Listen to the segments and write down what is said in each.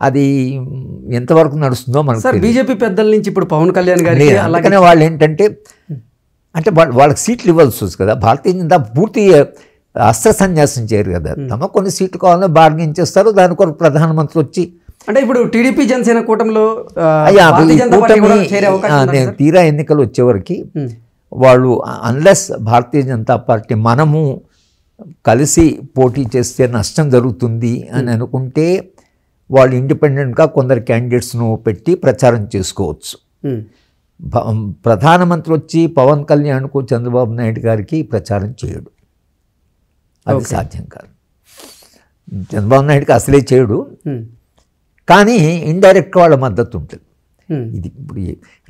అది ఎంతవరకు నడుస్తుందో మనకు బీజేపీ పెద్దల నుంచి ఇప్పుడు పవన్ కళ్యాణ్ గారి అలాగనే వాళ్ళు ఏంటంటే అంటే వాళ్ళకి సీట్లు ఇవ్వాల్సి వస్తుంది కదా. భారతీయ జనతా పూర్తి అస్త్ర సన్యాసం చేయరు కదా. తమ కొన్ని సీట్లు కావాలని బార్గెన్ చేస్తారు. దాని కొరకు ప్రధానమంత్రి వచ్చి అంటే ఇప్పుడు టీడీపీ జనసేన కూటమిలో నేను తీరా ఎన్నికలు వచ్చేవరకు వాళ్ళు అన్లెస్ భారతీయ జనతా పార్టీ మనము కలిసి పోటీ చేస్తే నష్టం జరుగుతుంది అని అనుకుంటే వాళ్ళు ఇండిపెండెంట్గా కొందరు క్యాండిడేట్స్ను పెట్టి ప్రచారం చేసుకోవచ్చు. ప్రధానమంత్రి వచ్చి పవన్ కళ్యాణ్కు చంద్రబాబు నాయుడు గారికి ప్రచారం చేయడు, అది సాధ్యం కాదు. చంద్రబాబు నాయుడుకి అసలే చేయడు, కానీ ఇండైరెక్ట్ వాళ్ళ మద్దతు ఉంటుంది. ఇది ఇప్పుడు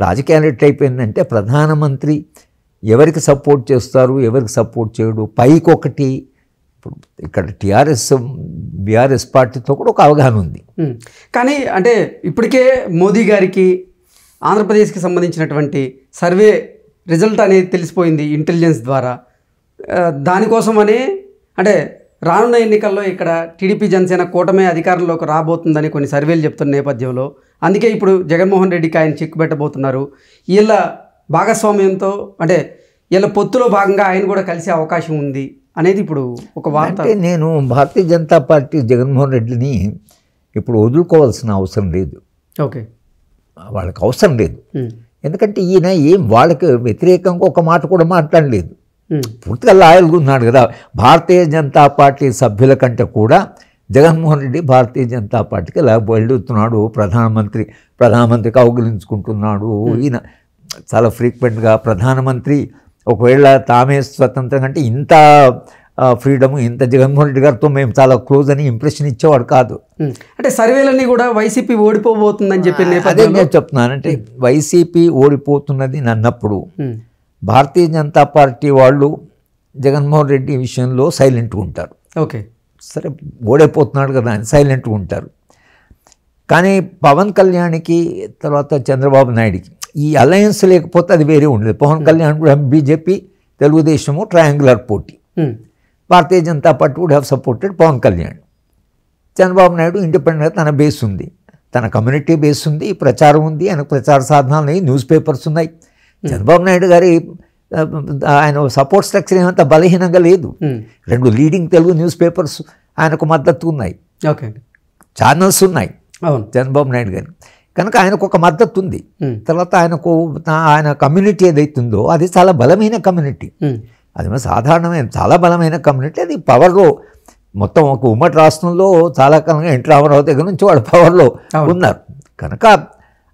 రాజకీయాలు ఎట్లయిపోయిందంటే ప్రధానమంత్రి ఎవరికి సపోర్ట్ చేస్తారు, ఎవరికి సపోర్ట్ చేయడు, పైకొకటి. ఇప్పుడు ఇక్కడ టీఆర్ఎస్ బీఆర్ఎస్ పార్టీతో కూడా ఒక అవగాహన ఉంది. కానీ అంటే ఇప్పటికే మోదీ గారికి ఆంధ్రప్రదేశ్కి సంబంధించినటువంటి సర్వే రిజల్ట్ అనేది తెలిసిపోయింది ఇంటెలిజెన్స్ ద్వారా. దానికోసమని అంటే రానున్న ఎన్నికల్లో ఇక్కడ టీడీపీ జనసేన కూటమే అధికారంలోకి రాబోతుందని కొన్ని సర్వేలు చెప్తున్న నేపథ్యంలో అందుకే ఇప్పుడు జగన్మోహన్ రెడ్డికి ఆయన చిక్కు పెట్టబోతున్నారు. వీళ్ళ భాగస్వామ్యంతో అంటే వీళ్ళ పొత్తులో భాగంగా ఆయన కూడా కలిసే అవకాశం ఉంది అనేది ఇప్పుడు ఒక వార్త. అంటే నేను భారతీయ జనతా పార్టీ జగన్మోహన్ రెడ్డిని ఇప్పుడు వదులుకోవాల్సిన అవసరం లేదు. ఓకే, వాళ్ళకి అవసరం లేదు. ఎందుకంటే ఈయన ఏం వాళ్ళకి వ్యతిరేకంగా ఒక మాట కూడా మాట్లాడలేదు. పూర్తిగా లాయల్గా ఉన్నాడు కదా. భారతీయ జనతా పార్టీ సభ్యుల కంటే కూడా జగన్మోహన్ రెడ్డి భారతీయ జనతా పార్టీకి వెళ్తున్నాడు. ప్రధానమంత్రికి అవగలించుకుంటున్నాడు. ఈయన చాలా ఫ్రీక్వెంట్గా ప్రధానమంత్రి ఒకవేళ తామే స్వతంత్రం అంటే ఇంత ఫ్రీడమ్ ఇంత జగన్మోహన్ రెడ్డి గారితో మేము చాలా క్లోజ్ అని ఇంప్రెషన్ ఇచ్చేవాడు కాదు. అంటే సర్వేలన్నీ కూడా వైసీపీ ఓడిపోబోతుందని చెప్పి అదే నేను చెప్తున్నాను. అంటే వైసీపీ ఓడిపోతున్నది అన్నప్పుడు భారతీయ జనతా పార్టీ వాళ్ళు జగన్మోహన్ రెడ్డి విషయంలో సైలెంట్గా ఉంటారు. ఓకే, సరే ఓడిపోతున్నాడు కదా అని సైలెంట్గా ఉంటారు. కానీ పవన్ కళ్యాణ్కి తర్వాత చంద్రబాబు నాయుడికి ఈ అలయన్స్ లేకపోతే అది వేరే ఉండేది. పవన్ కళ్యాణ్ కూడా బీజేపీ తెలుగుదేశము ట్రయాంగులర్ పోటీ. Bharatiya Janata party would have supported Pawan Kalyan. Chandrababu Naidu ఇండిపెండెంట్గా తన బేస్ ఉంది, తన కమ్యూనిటీ బేస్ ఉంది, ప్రచారం ఉంది, ఆయనకు ప్రచార సాధనాలు ఉన్నాయి, న్యూస్ పేపర్స్ ఉన్నాయి. చంద్రబాబు నాయుడు గారి ఆయన సపోర్ట్ స్ట్రక్చర్ ఏమంత బలహీనంగా లేదు. 2 లీడింగ్ తెలుగు న్యూస్ పేపర్స్ ఆయనకు మద్దతు ఉన్నాయి, ఛానల్స్ ఉన్నాయి చంద్రబాబు నాయుడు గారి. కనుక ఆయనకు ఒక మద్దతు ఉంది. తర్వాత ఆయన కమ్యూనిటీ ఏదైతుందో అది చాలా బలమైన కమ్యూనిటీ. అది సాధారణమైన చాలా బలమైన కమ్యూనిటీ. అది పవర్లో మొత్తం ఒక ఉమ్మడి రాష్ట్రంలో చాలా కాలంగా ఎన్టీ రామారావు దగ్గర నుంచి వాళ్ళు పవర్లో ఉన్నారు. కనుక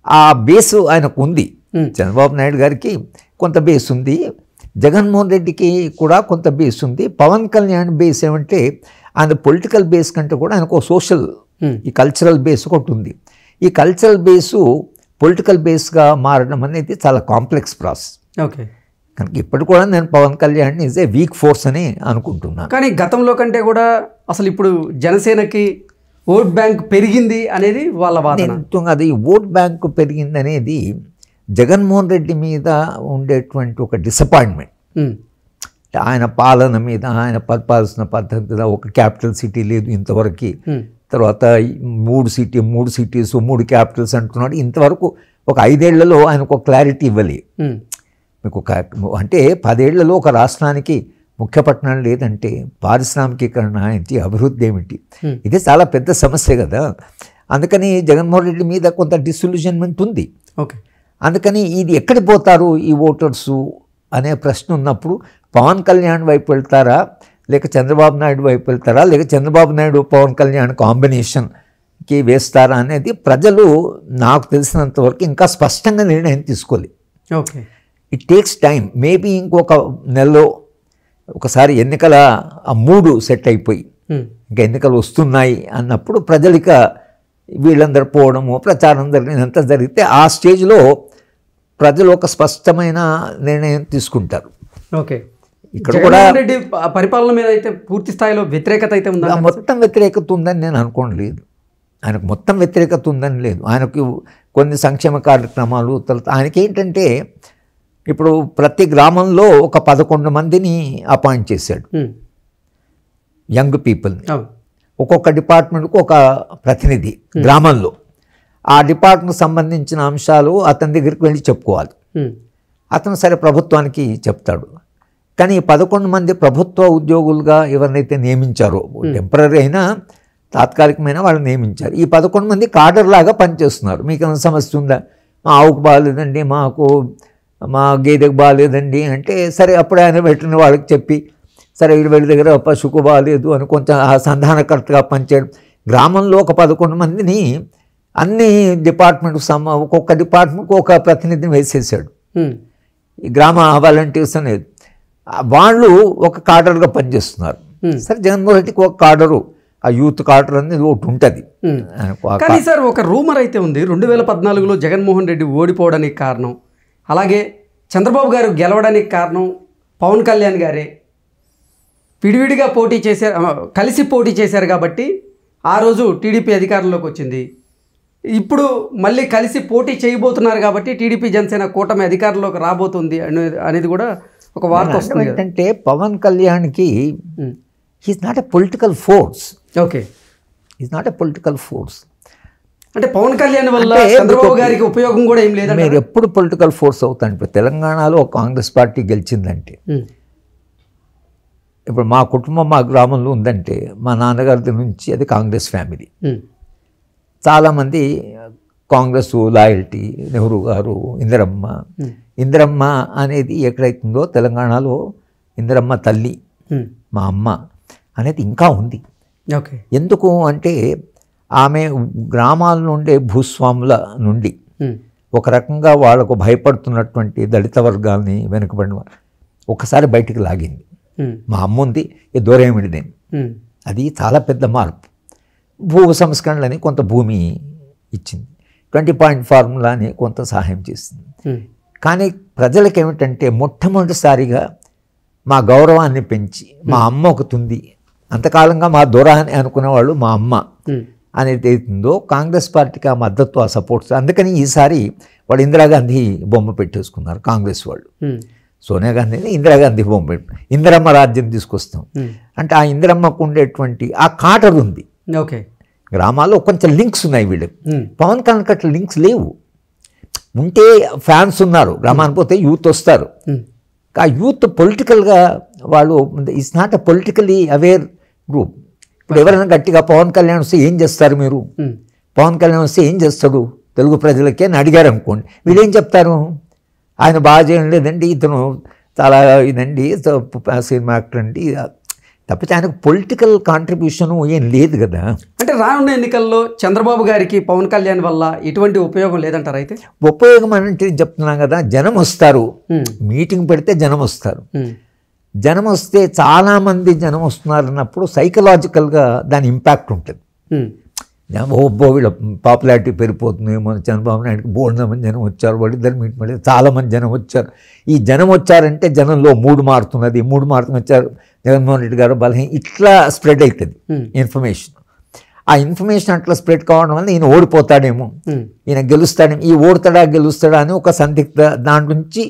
ఆ బేసు ఆయనకు ఉంది. చంద్రబాబు నాయుడు గారికి కొంత బేస్ ఉంది, జగన్మోహన్ రెడ్డికి కూడా కొంత బేస్ ఉంది. పవన్ కళ్యాణ్ బేస్ ఏమంటే ఆయన పొలిటికల్ బేస్ కంటే కూడా ఆయనకు సోషల్ ఈ కల్చరల్ బేస్ ఒకటి ఉంది. ఈ కల్చరల్ బేసు పొలిటికల్ బేస్గా మారడం అనేది చాలా కాంప్లెక్స్ ప్రాసెస్. ఓకే, కనుక ఇప్పుడు కూడా నేను Pawan Kalyan is a weak force అని అనుకుంటున్నాను. కానీ గతంలో కంటే కూడా అసలు ఇప్పుడు జనసేనకి ఓట్ బ్యాంక్ పెరిగింది అనేది వాళ్ళ వాదన. అది ఓట్ బ్యాంక్ పెరిగింది అనేది జగన్మోహన్ రెడ్డి మీద ఉండేటువంటి ఒక డిసప్పాయింట్మెంట్. ఆయన పాలన మీద, ఆయన పరిపాలిస్తున్న పద్ధతి మీద, ఒక క్యాపిటల్ సిటీ లేదు ఇంతవరకు, తర్వాత 3 సిటీస్ 3 క్యాపిటల్స్ అంటున్నాడు. ఇంతవరకు ఒక 5 ఏళ్లలో ఆయనకు ఒక క్లారిటీ ఇవ్వలే. మీకు అంటే 10 ఏళ్లలో ఒక రాష్ట్రానికి ముఖ్య పట్టణాలు లేదంటే పారిశ్రామికీకరణ ఏంటి, అభివృద్ధి ఏమిటి, ఇది చాలా పెద్ద సమస్య కదా. అందుకని జగన్మోహన్ రెడ్డి మీద కొంత డిసిల్యూజన్మెంట్ ఉంది. ఓకే, అందుకని ఇది ఎక్కడికి పోతారు ఈ ఓటర్సు అనే ప్రశ్న ఉన్నప్పుడు పవన్ కళ్యాణ్ వైపు వెళ్తారా, లేక చంద్రబాబు నాయుడు వైపు వెళ్తారా, లేక చంద్రబాబు నాయుడు పవన్ కళ్యాణ్ కాంబినేషన్కి వేస్తారా అనేది ప్రజలు నాకు తెలిసినంతవరకు ఇంకా స్పష్టంగా నిర్ణయం తీసుకోలేదు. Okay, it takes time. Maybe ఇంకొక నెలలో ఒకసారి ఎన్నికల ఆ మూడు సెట్ అయిపోయి ఇంకా ఎన్నికలు వస్తున్నాయి అన్నప్పుడు ప్రజలిక వీళ్ళందరూ పోవడము, ప్రచారం జరిగినంత జరిగితే ఆ స్టేజ్లో ప్రజలు ఒక స్పష్టమైన నిర్ణయం తీసుకుంటారు. ఓకే, ఇక్కడ కూడా పరిపాలన మీద అయితే పూర్తి స్థాయిలో వ్యతిరేకత అయితే ఉందా? మొత్తం వ్యతిరేకత ఉందని నేను అనుకోవట్లేదు. ఆయనకు మొత్తం వ్యతిరేకత ఉందని లేదు. ఆయనకు కొన్ని సంక్షేమ కార్యక్రమాలు, తర్వాత ఆయనకి ఏంటంటే ఇప్పుడు ప్రతి గ్రామంలో ఒక 11 మందిని అపాయింట్ చేశాడు, యంగ్ పీపుల్ని. ఒక్కొక్క డిపార్ట్మెంట్కు ఒక ప్రతినిధి గ్రామంలో, ఆ డిపార్ట్మెంట్కి సంబంధించిన అంశాలు అతని దగ్గరికి వెళ్ళి చెప్పుకోవాలి. అతను సరే ప్రభుత్వానికి చెప్తాడు. కానీ 11 మంది ప్రభుత్వ ఉద్యోగులుగా ఎవరినైతే నియమించారో, టెంపరీ అయినా తాత్కాలికమైన వాళ్ళు నియమించారు. ఈ 11 మంది కాడర్ లాగా పనిచేస్తున్నారు. మీకు ఏమైనా సమస్య ఉందా? మా ఆవుకు బాగాలేదండి, మా గేదెకు బాగాలేదండి అంటే సరే అప్పుడు ఆయన వెటర్నరీ వాళ్ళకి చెప్పి సరే వీళ్ళ దగ్గర పశువుకు బాగాలేదు అని కొంచెం సంధానకర్తగా పనిచేయడం. గ్రామంలో ఒక 11 మందిని అన్ని డిపార్ట్మెంట్కి ఒక్కొక్క డిపార్ట్మెంట్కి ఒక ప్రతినిధిని వేసేసాడు. ఈ గ్రామ వాలంటీర్స్ అనేది వాళ్ళు ఒక కాడర్గా పనిచేస్తున్నారు. సరే జగన్మోహన్ రెడ్డికి ఒక కాడరు, ఆ యూత్ కాడర్ అనేది ఒకటి ఉంటుంది. కానీ సార్ ఒక రూమర్ అయితే ఉంది, 2014లో జగన్మోహన్ రెడ్డి ఓడిపోవడానికి కారణం, అలాగే చంద్రబాబు గారు గెలవడానికి కారణం పవన్ కళ్యాణ్ గారే. విడివిడిగా పోటీ చేశారు, కలిసి పోటీ చేశారు కాబట్టి ఆ రోజు టీడీపీ అధికారంలోకి వచ్చింది. ఇప్పుడు మళ్ళీ కలిసి పోటీ చేయబోతున్నారు కాబట్టి టీడీపీ జనసేన కూటమి అధికారంలోకి రాబోతుంది అనేది కూడా ఒక వార్త వస్తుంది. ఏంటంటే పవన్ కళ్యాణ్కి he's not a political force. Okay, is not a political force. అంటే పవన్ కళ్యాణ్ వల్ల చంద్రబాబు గారికి ఉపయోగం కూడా ఏం లేదు. మీరు ఎప్పుడు పొలిటికల్ ఫోర్స్ అవుతాను. ఇప్పుడు తెలంగాణలో కాంగ్రెస్ పార్టీ గెలిచిందంటే, ఇప్పుడు మా కుటుంబం మా గ్రామంలో ఉందంటే మా నాన్నగారి నుంచి అది కాంగ్రెస్ ఫ్యామిలీ. చాలామంది కాంగ్రెస్ లాయల్టీ, నెహ్రూ గారు, ఇందిరమ్మ అనేది ఎక్కడైతుందో తెలంగాణలో ఇందిరమ్మ తల్లి, మా అమ్మ అనేది ఇంకా ఉంది. ఓకే, ఎందుకు అంటే ఆమె గ్రామాల నుండే భూస్వాముల నుండి ఒక రకంగా వాళ్ళకు భయపడుతున్నటువంటి దళిత వర్గాల్ని వెనుకబడిన ఒకసారి బయటికి లాగింది. మా అమ్మ ఉంది, దూరమిడిదేని, అది చాలా పెద్ద మార్పు. భూ సంస్కరణలని కొంత భూమి ఇచ్చింది, 20 పాయింట్ ఫార్ములా అని కొంత సహాయం చేసింది. కానీ ప్రజలకు ఏమిటంటే మొట్టమొదటిసారిగా మా గౌరవాన్ని పెంచి మా అమ్మ ఒకతుంది, అంతకాలంగా మా దూరాన్ని అనుకునేవాళ్ళు మా అమ్మ అనేది అవుతుందో కాంగ్రెస్ పార్టీకి ఆ మద్దతు, ఆ సపోర్ట్స్. అందుకని ఈసారి వాళ్ళు ఇందిరాగాంధీ బొమ్మ పెట్టేసుకున్నారు కాంగ్రెస్ వాళ్ళు. సోనియా గాంధీని ఇందిరాగాంధీ బొమ్మ పెట్టి ఇందిరమ్మ రాజ్యం తీసుకొస్తాం అంటే ఆ ఇందిరమ్మకు ఉండేటువంటి ఆ కాటర్ ఉంది. ఓకే, గ్రామాల్లో కొంచెం లింక్స్ ఉన్నాయి వీళ్ళకి. పవన్ కళ్యాణ్ అట్లా లింక్స్ లేవు. ఉంటే ఫ్యాన్స్ ఉన్నారు, గ్రామానికి పోతే యూత్ వస్తారు. ఆ యూత్ పొలిటికల్గా వాళ్ళు it's not a politically aware group. ఇప్పుడు ఎవరైనా గట్టిగా పవన్ కళ్యాణ్ వస్తే ఏం చేస్తారు మీరు, పవన్ కళ్యాణ్ వస్తే ఏం చేస్తాడు తెలుగు ప్రజలకి అని అడిగారు అనుకోండి, వీళ్ళు ఏం చెప్తారు, ఆయన బాగా చేయడం లేదండి, ఇతను చాలా ఇదండి, సినిమా యాక్టర్ అండి, తప్పితే ఆయనకు పొలిటికల్ కాంట్రిబ్యూషన్ ఏం లేదు కదా. అంటే రానున్న ఎన్నికల్లో చంద్రబాబు గారికి పవన్ కళ్యాణ్ వల్ల ఎటువంటి ఉపయోగం లేదంటారు? అయితే ఉపయోగం అంటే చెప్తున్నాం కదా, జనం వస్తారు, మీటింగ్ పెడితే జనం వస్తారు. జనం వస్తే చాలామంది జనం వస్తున్నారు అన్నప్పుడు సైకలాజికల్గా దాని ఇంపాక్ట్ ఉంటుంది. వీళ్ళ పాపులారిటీ పెరిగిపోతుందేమో, చంద్రబాబు నాయుడుకి బోల్డమంది జనం వచ్చారు, వాళ్ళిద్దరు మీట్ పడి చాలామంది జనం వచ్చారు. ఈ జనం వచ్చారంటే జనంలో మూడు మారుతున్నది, వచ్చారు జగన్మోహన్ రెడ్డి గారు బలహీన, ఇట్లా స్ప్రెడ్ అవుతుంది ఇన్ఫర్మేషన్. ఆ ఇన్ఫర్మేషన్ అట్లా స్ప్రెడ్ కావడం వల్ల ఈయన ఓడిపోతాడేమో, ఈయన గెలుస్తాడేమో, ఈ ఓడతాడా గెలుస్తాడా అని ఒక సందిగ్ధ దాంట్ నుంచి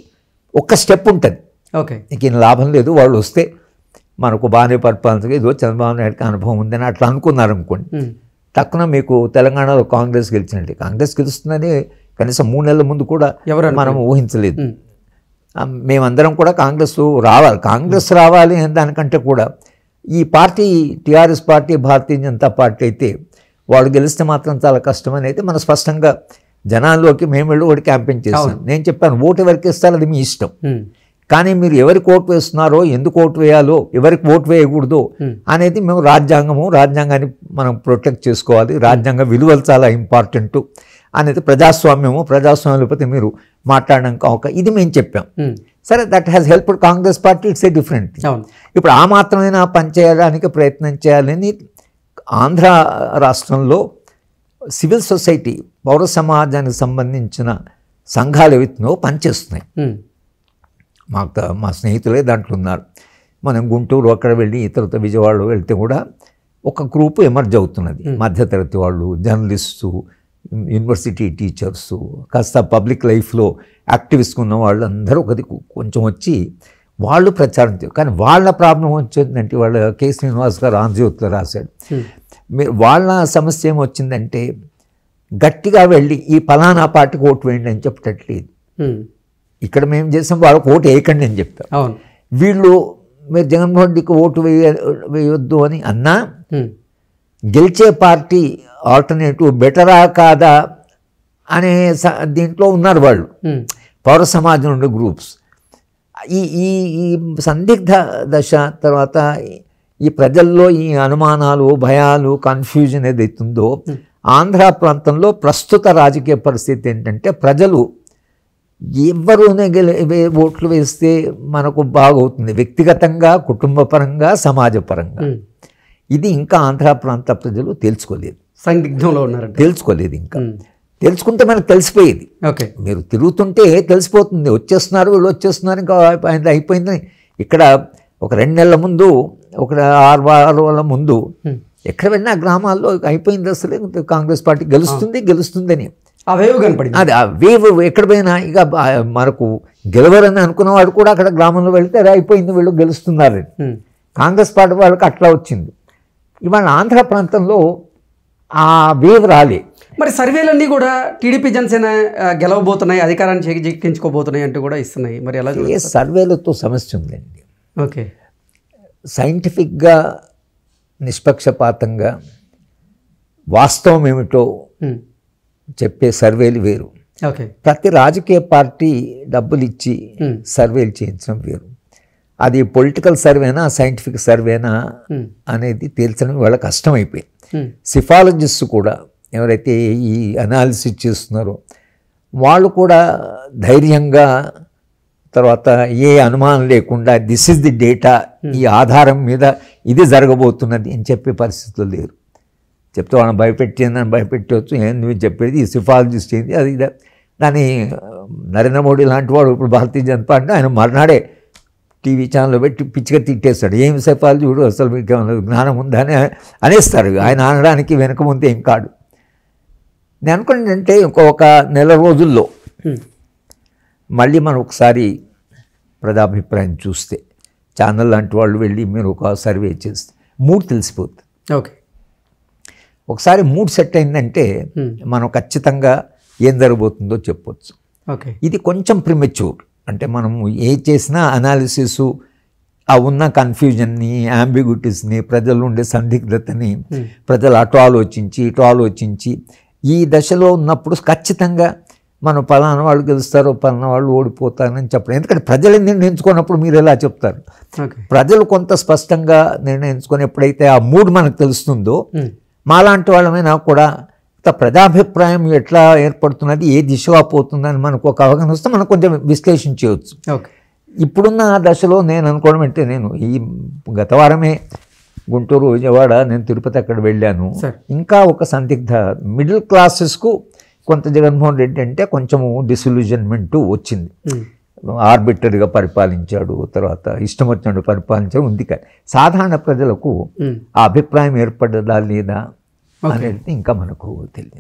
ఒక స్టెప్ ఉంటుంది. ఓకే, నీకు ఈయన లాభం లేదు, వాళ్ళు వస్తే మనకు బాగానే పరిపాలన, ఏదో చంద్రబాబు నాయుడుకి అనుభవం ఉందని అట్లా అనుకున్నారు అనుకోండి, తక్కువ మీకు తెలంగాణలో కాంగ్రెస్ గెలిచినట్టు. కాంగ్రెస్ గెలుస్తుందని కనీసం 3 నెలల ముందు కూడా మనం ఊహించలేదు. మేమందరం కూడా కాంగ్రెస్ రావాలి అనే దానికంటే కూడా ఈ పార్టీ టీఆర్ఎస్ పార్టీ, భారతీయ జనతా పార్టీ అయితే వాళ్ళు గెలిస్తే మాత్రం చాలా కష్టమని అయితే మనం స్పష్టంగా జనాల్లోకి మేము వెళ్ళి ఒకటి క్యాంపెయిన్ చేస్తాం. నేను చెప్పాను, ఓటు ఎవరికి ఇస్తారో అది మీ ఇష్టం, కానీ మీరు ఎవరికి ఓటు వేస్తున్నారో, ఎందుకు ఓటు వేయాలో, ఎవరికి ఓటు వేయకూడదు అనేది మేము రాజ్యాంగాన్ని మనం ప్రొటెక్ట్ చేసుకోవాలి, రాజ్యాంగ విలువలు చాలా ఇంపార్టెంట్ అనేది, ప్రజాస్వామ్యం లేకపోతే మీరు మాట్లాడడానికి ఇది మేము చెప్పాం. సరే, that has helped Congress party, it's a different. ఇప్పుడు ఆ మాత్రమైనా పనిచేయడానికి ప్రయత్నం చేయాలని ఆంధ్ర రాష్ట్రంలో సివిల్ సొసైటీ, పౌర సమాజానికి సంబంధించిన సంఘాలు ఏవైతున్నాయో పనిచేస్తున్నాయి. మా స్నేహితులే దాంట్లో ఉన్నారు. మనం గుంటూరు అక్కడ వెళ్ళి ఇతరత విజయవాడలో వెళ్తే కూడా ఒక గ్రూపు ఎమర్జ్ అవుతున్నది. మధ్యతరగతి వాళ్ళు, జర్నలిస్టు, యూనివర్సిటీ టీచర్సు, కాస్త పబ్లిక్ లైఫ్లో యాక్టివిస్ట్ ఉన్న వాళ్ళు అందరూ కొంచెం వచ్చి వాళ్ళు ప్రచారం కానీ వాళ్ళ ప్రాబ్లం వచ్చిందంటే వాళ్ళ కె శ్రీనివాస్ గారు ఆంధ్రజ్యోతిలో రాశాడు. వాళ్ళ సమస్య ఏమొచ్చిందంటే గట్టిగా వెళ్ళి ఈ ఫలానా పార్టీకి ఓటు వేయండి అని చెప్పట్లేదు. ఇక్కడ మేము చేసాం వాళ్ళకి ఓటు వేయకండి అని చెప్తాం. వీళ్ళు మీరు జగన్మోహన్ రెడ్డికి ఓటు వేయొద్దు అని అన్నా గెలిచే పార్టీ ఆల్టర్నేటివ్ బెటరా కాదా అనే దీంట్లో ఉన్నారు వాళ్ళు, పౌర సమాజం నుండి గ్రూప్స్. ఈ ఈ సందిగ్ధ దశ తర్వాత ఈ ప్రజల్లో ఈ అనుమానాలు, భయాలు, కన్ఫ్యూజన్ ఏదైతుందో ఆంధ్ర ప్రాంతంలో ప్రస్తుత రాజకీయ పరిస్థితి ఏంటంటే ప్రజలు ఎవరునే ఓట్లు వేస్తే మనకు బాగవుతుంది, వ్యక్తిగతంగా, కుటుంబపరంగా, సమాజపరంగా. ఇది ఇంకా ఆంధ్ర ప్రాంత ప్రజలు తెలుసుకోలేదు, సందిగ్ధంలో ఉన్నారు, తెలుసుకోలేదు. ఇంకా తెలుసుకుంటే మనకు తెలిసిపోయేది. ఓకే, మీరు తిరుగుతుంటే తెలిసిపోతుంది, వచ్చేస్తున్నారు వీళ్ళు వచ్చేస్తున్నారు, ఇంకా అయిపోయింది. ఇక్కడ ఒక 2 నెలల ముందు, ఒక 6 వారాల ముందు ఎక్కడ వెళ్ళినా గ్రామాల్లో అయిపోయింది, అసలు కాంగ్రెస్ పార్టీ గెలుస్తుందని ఆ వేవ్ కనపడింది. అది ఆ వేవ్ ఎక్కడ పోయినా ఇక మనకు గెలవరని అనుకున్నవాడు కూడా అక్కడ గ్రామంలో వెళితే అయిపోయింది వీళ్ళు గెలుస్తున్నారని. కాంగ్రెస్ పార్టీ వాళ్ళకి అట్లా వచ్చింది. ఇవాళ ఆంధ్ర ప్రాంతంలో ఆ వేవ్ రాలే. మరి సర్వేలన్నీ కూడా టీడీపీ జనసేన గెలవబోతున్నాయి, అధికారాన్ని చేజిక్కించుకోబోతున్నాయి అంటూ కూడా ఇస్తున్నాయి. మరి ఎలా సర్వేలతో సమస్య ఉందండి. ఓకే, సైంటిఫిక్గా నిష్పక్షపాతంగా వాస్తవం ఏమిటో చెప్పే సర్వేలు వేరు. ఓకే, ప్రతి రాజకీయ పార్టీ డబ్బులు ఇచ్చి సర్వేలు చేయించడం వేరు. అది పొలిటికల్ సర్వేనా సైంటిఫిక్ సర్వేనా అనేది తేల్చడం వాళ్ళ కష్టమైపోయింది. సిఫాలజిస్ట్ కూడా ఎవరైతే ఈ అనాలిసిస్ చేస్తున్నారో వాళ్ళు కూడా ధైర్యంగా, తర్వాత ఏ అనుమానం లేకుండా దిస్ ఇస్ ది డేటా, ఈ ఆధారం మీద ఇది జరగబోతున్నది అని చెప్పే పరిస్థితులు లేరు. చెప్తే వాళ్ళని భయపెట్టవచ్చు. నువ్వు చెప్పేది ఈ సిఫాలజిస్ట్ ఏంది అది దాన్ని నరేంద్ర మోడీ లాంటి వాడు ఇప్పుడు భారతీయ జనతా పార్టీ ఆయన మర్నాడే టీవీ ఛానల్లో పెట్టి పిచ్చిగా తిట్టేస్తాడు. ఏం సిఫాలజీ చూడు, అసలు మీకు జ్ఞానం ఉందా అని అనేస్తారు. ఆయన అనడానికి వెనక ముందు ఏం కాడు. నేను అనుకున్నానంటే ఇంకొక నెల రోజుల్లో మళ్ళీ మనం ఒకసారి ప్రజాభిప్రాయం చూస్తే, ఛానల్ లాంటి వాళ్ళు వెళ్ళి మీరు ఒక సర్వే చేస్తే మూడు తెలిసిపోతుంది. ఓకే, ఒకసారి మూడ్ సెట్ అయిందంటే మనం ఖచ్చితంగా ఏం జరగబోతుందో చెప్పొచ్చు. ఓకే, ఇది కొంచెం ప్రిమెచ్యూర్. అంటే మనం ఏ చేసినా అనాలిసిస్ ఆ ఉన్న కన్ఫ్యూజన్ని, అంబిగ్యూటీస్ని, ప్రజలు ఉండే సందిగ్ధతని ప్రజలు అటు ఆలోచించి ఇటు ఆలోచించి ఈ దశలో ఉన్నప్పుడు ఖచ్చితంగా మనం పలానా వాళ్ళు గెలుస్తారో పలానా వాళ్ళు ఓడిపోతారని చెప్పడం. ఎందుకంటే ప్రజలు నిర్ణయించుకున్నప్పుడు మీరు ఎలా చెప్తారు? ప్రజలు కొంత స్పష్టంగా నిర్ణయించుకొని ఎప్పుడైతే ఆ మూడ్ మనకు తెలుస్తుందో, మాలాంటి వాళ్ళమైనా కూడా ప్రజాభిప్రాయం ఎట్లా ఏర్పడుతున్నది, ఏ దిశగా పోతుందని మనకు ఒక అవగాహన వస్తే మనం కొంచెం విశ్లేషించవచ్చు. ఇప్పుడున్న దశలో నేను అనుకోవడం అంటే, నేను ఈ గత వారమే గుంటూరు, విజయవాడ, నేను తిరుపతి అక్కడ వెళ్ళాను. ఇంకా ఒక సందిగ్ధ మిడిల్ క్లాసెస్కు కొంత జగన్మోహన్ రెడ్డి అంటే కొంచెము డిసిల్యూజన్మెంట్ వచ్చింది. ఆర్బిటరీగా పరిపాలించాడు, తర్వాత ఇష్టం వచ్చినట్టు పరిపాలించాడు ఉంది. కానీ సాధారణ ప్రజలకు ఆ అభిప్రాయం ఏర్పడ్డదా లేదా అనేది ఇంకా మనకు తెలియదు.